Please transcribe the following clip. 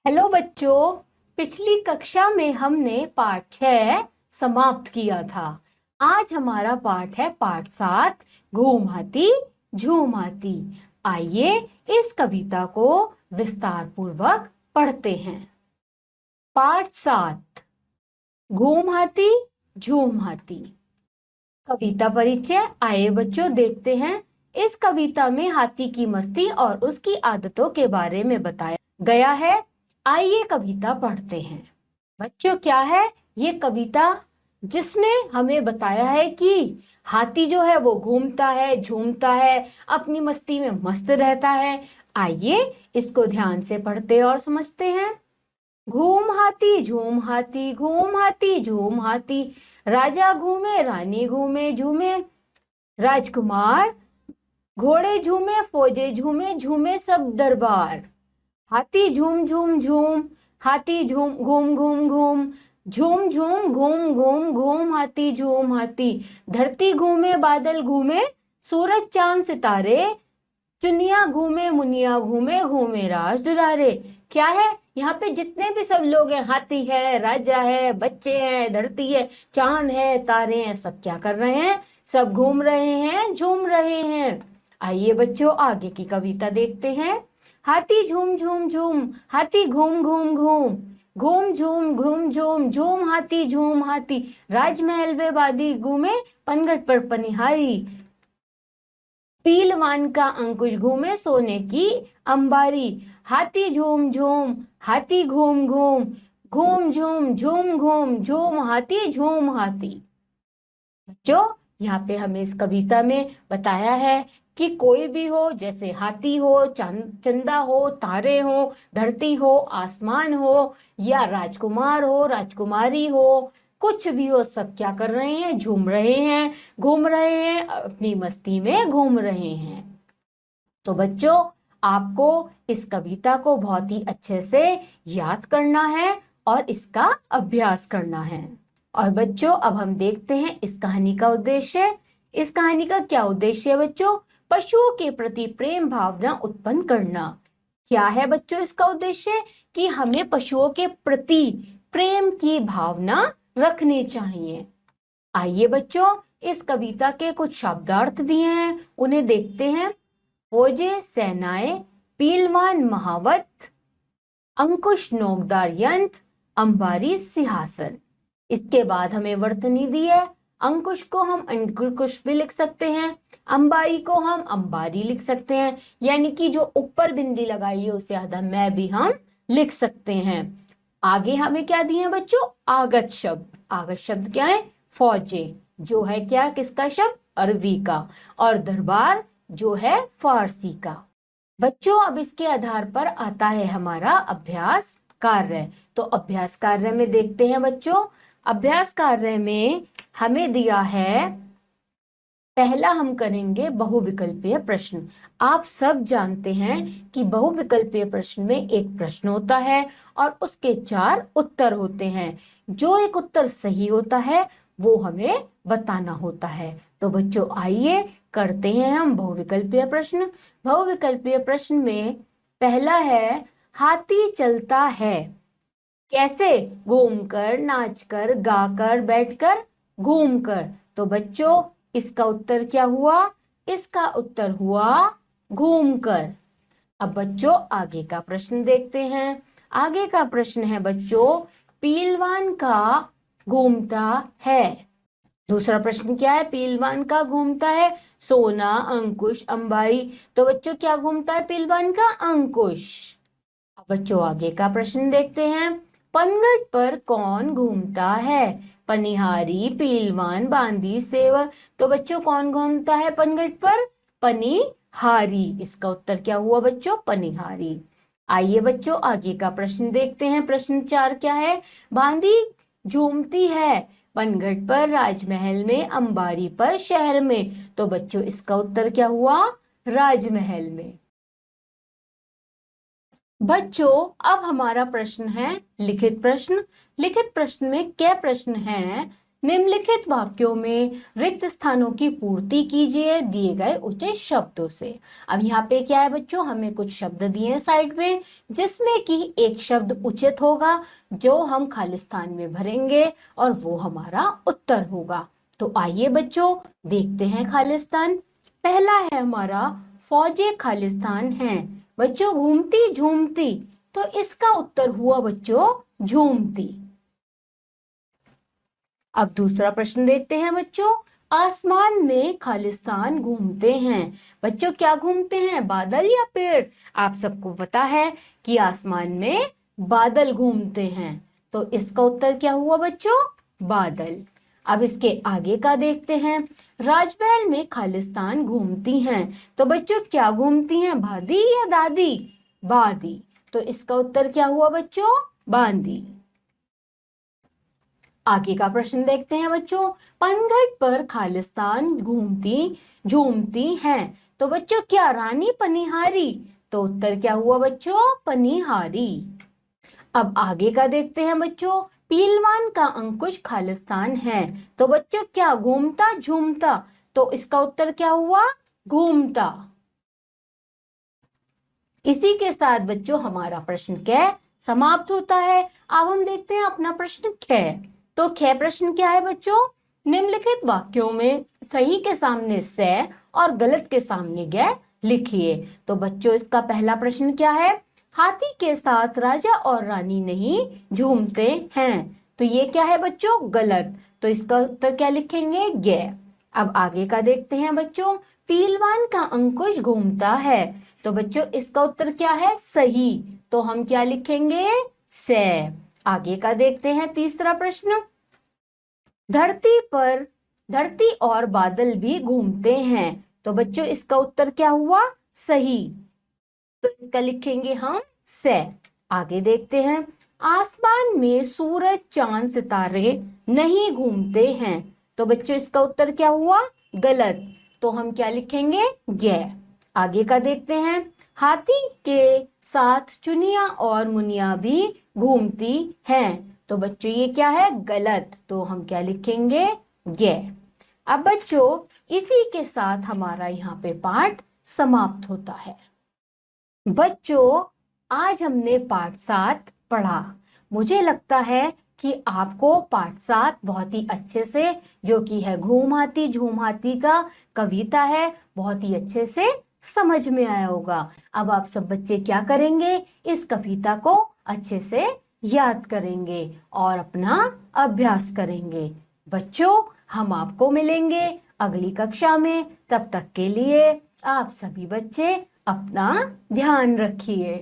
Hello बच्चों। पिछली कक्षा में हमने पाठ 6 समाप्त किया था। आज हमारा पाठ है पाठ 7, घूम हाथी झूम हाथी। आइए इस कविता को विस्तार पूर्वक पढ़ते हैं। पाठ 7, घूम हाथी झूम हाथी। कविता परिचय। आइए बच्चों देखते हैं। इस कविता में हाथी की मस्ती और उसकी आदतों के बारे में बताया गया है। आइए कविता पढ़ते हैं। बच्चों क्या है ये कविता, जिसमें हमें बताया है कि हाथी जो है वो घूमता है, झूमता है, अपनी मस्ती में मस्त रहता है। आइए इसको ध्यान से पढ़ते और समझते हैं। घूम हाथी झूम हाथी, घूम हाथी झूम हाथी। राजा घूमे रानी घूमे झूमे राजकुमार, घोड़े झूमे फौजे झूमे झूमे सब दरबार। हाथी झूम झूम झूम, हाथी झूम घूम घूम घूम, झूम झूम घूम घूम घूम हाथी झूम हाथी। धरती घूमे बादल घूमे, सूरज चांद सितारे, चुनिया घूमे मुनिया घूमे, घूमे राज दुलारे। क्या है यहाँ पे जितने भी सब लोग हैं, हाथी है, राजा है, बच्चे हैं, धरती है, चांद है, तारे हैं, सब क्या कर रहे हैं? सब घूम रहे हैं, झूम रहे हैं। आइए बच्चों आगे की कविता देखते हैं। हाथी झूम झूम झूम, हाथी घूम घूम घूम, घूम झूम घूम झूम झूम हाथी झूम हाथी। राजमहल में बादी घूमे, पनघट पर पनिहारी। पीलवान का अंकुश घूमे, सोने की अंबारी। हाथी झूम झूम, हाथी घूम घूम, घूम झूम झूम घूम झूम हाथी झूम हाथी। बच्चों यहाँ पे हमें इस कविता में बताया है कि कोई भी हो, जैसे हाथी हो, चंदा हो, तारे हो, धरती हो, आसमान हो, या राजकुमार हो, राजकुमारी हो, कुछ भी हो, सब क्या कर रहे हैं? झूम रहे हैं, घूम रहे हैं, अपनी मस्ती में घूम रहे हैं। तो बच्चों आपको इस कविता को बहुत ही अच्छे से याद करना है और इसका अभ्यास करना है। और बच्चों अब हम देखते हैं इस कहानी का उद्देश्य। इस कहानी का क्या उद्देश्य है बच्चों? पशुओं के प्रति प्रेम भावना उत्पन्न करना। क्या है बच्चों इसका उद्देश्य? कि हमें पशुओं के प्रति प्रेम की भावना रखनी चाहिए। आइए बच्चों इस कविता के कुछ शब्दार्थ दिए हैं, उन्हें देखते हैं। फौजे सेनाएं, पीलवान महावत, अंकुश नोकदार यंत्र, अंबारी सिंहासन। इसके बाद हमें वर्तनी दी है। अंकुश को हम अंकुश भी लिख सकते हैं, अंबारी को हम अंबारी लिख सकते हैं, यानी कि जो ऊपर बिंदी लगाई है उसे आधा मैं भी हम लिख सकते हैं। आगे हमें क्या दिए हैं बच्चों? आगत शब्द। आगत शब्द क्या है? फौजे, जो है क्या किसका शब्द? अरबी का। और दरबार जो है फारसी का। बच्चों अब इसके आधार पर आता है हमारा अभ्यास कार्य। तो अभ्यास कार्य में देखते हैं बच्चों। अभ्यास कार्य में हमें दिया है, पहला हम करेंगे बहुविकल्पीय प्रश्न। आप सब जानते हैं कि बहुविकल्पीय प्रश्न में एक प्रश्न होता है और उसके 4 उत्तर होते हैं। जो एक उत्तर सही होता है वो हमें बताना होता है। तो बच्चों आइए करते हैं हम बहुविकल्पीय प्रश्न। बहुविकल्पीय प्रश्न में पहला है, हाथी चलता है कैसे? घूमकर, नाचकर, गाकर, बैठकर, घूमकर। तो बच्चों इसका उत्तर क्या हुआ? इसका उत्तर हुआ घूमकर। अब बच्चों आगे का प्रश्न देखते हैं। आगे का प्रश्न है बच्चों, पीलवान का घूमता है। दूसरा प्रश्न क्या है? पीलवान का घूमता है सोना, अंकुश, अंबारी। तो बच्चों क्या घूमता है पीलवान का? अंकुश। अब बच्चों आगे का प्रश्न देखते हैं। पनघट पर कौन घूमता है? पनिहारी, पीलवान, बांदी, सेवक। तो बच्चों कौन घूमता है पनघट पर? पनिहारी। इसका उत्तर क्या हुआ बच्चों? पनिहारी। आइए बच्चों आगे का प्रश्न देखते हैं। प्रश्न 4 क्या है? बांदी झूमती है पनघट पर, राजमहल में, अंबारी पर, शहर में। तो बच्चों इसका उत्तर क्या हुआ? राजमहल में। बच्चों अब हमारा प्रश्न है लिखित प्रश्न। लिखित प्रश्न में क्या प्रश्न है? निम्नलिखित वाक्यों में रिक्त स्थानों की पूर्ति कीजिए दिए गए उचित शब्दों से। अब यहाँ पे क्या है बच्चों, हमें कुछ शब्द दिए हैं साइड में, जिसमें कि एक शब्द उचित होगा जो हम खालिस्तान में भरेंगे और वो हमारा उत्तर होगा। तो आइए बच्चों देखते हैं खालिस्तान। पहला है हमारा फौजे खालिस्तान है बच्चों घूमती झूमती, तो इसका उत्तर हुआ बच्चों झूमती। अब दूसरा प्रश्न देखते हैं बच्चों, आसमान में खालिस्तान घूमते हैं। बच्चों क्या घूमते हैं, बादल या पेड़? आप सबको पता है कि आसमान में बादल घूमते हैं, तो इसका उत्तर क्या हुआ बच्चों, बादल। अब इसके आगे का देखते हैं, राजमहल में खालिस्तान घूमती हैं, तो बच्चों क्या घूमती हैं, बादी या दादी? बादी, तो इसका उत्तर क्या हुआ बच्चों, बांदी। आगे का प्रश्न देखते हैं बच्चों, पनघट पर खालिस्तान घूमती झूमती हैं, तो बच्चों क्या रानी पनिहारी? तो उत्तर क्या हुआ बच्चों, पनिहारी। अब आगे का देखते हैं बच्चों, पीलवान का अंकुश खालिस्तान है, तो बच्चों क्या घूमता झूमता? तो इसका उत्तर क्या हुआ, घूमता। इसी के साथ बच्चों हमारा प्रश्न क समाप्त होता है। अब हम देखते हैं अपना प्रश्न ख। तो ख प्रश्न क्या है बच्चों, निम्नलिखित वाक्यों में सही के सामने से और गलत के सामने ग लिखिए। तो बच्चों इसका पहला प्रश्न क्या है, हाथी के साथ राजा और रानी नहीं झूमते हैं, तो ये क्या है बच्चों, गलत। तो इसका उत्तर क्या लिखेंगे, ग। अब आगे का देखते हैं बच्चों, पीलवान का अंकुश घूमता है, तो बच्चों इसका उत्तर क्या है, सही। तो हम क्या लिखेंगे, से। आगे का देखते हैं तीसरा प्रश्न, धरती और बादल भी घूमते हैं, तो बच्चों इसका उत्तर क्या हुआ, सही। तो इसका लिखेंगे हम से। आगे देखते हैं, आसमान में सूरज चांद सितारे नहीं घूमते हैं, तो बच्चों इसका उत्तर क्या हुआ, गलत। तो हम क्या लिखेंगे, गे। आगे का देखते हैं, हाथी के साथ चुनिया और मुनिया भी घूमती हैं, तो बच्चों ये क्या है, गलत। तो हम क्या लिखेंगे, गे। अब बच्चों इसी के साथ हमारा यहाँ पे पाठ समाप्त होता है। बच्चों आज हमने पाठ 7 पढ़ा। मुझे लगता है कि आपको पाठ 7 बहुत ही अच्छे से, जो कि है घूम हाथी झूम हाथी का कविता है, बहुत ही अच्छे से समझ में आया होगा। अब आप सब बच्चे क्या करेंगे, इस कविता को अच्छे से याद करेंगे और अपना अभ्यास करेंगे। बच्चों हम आपको मिलेंगे अगली कक्षा में, तब तक के लिए आप सभी बच्चे अपना ध्यान रखिए।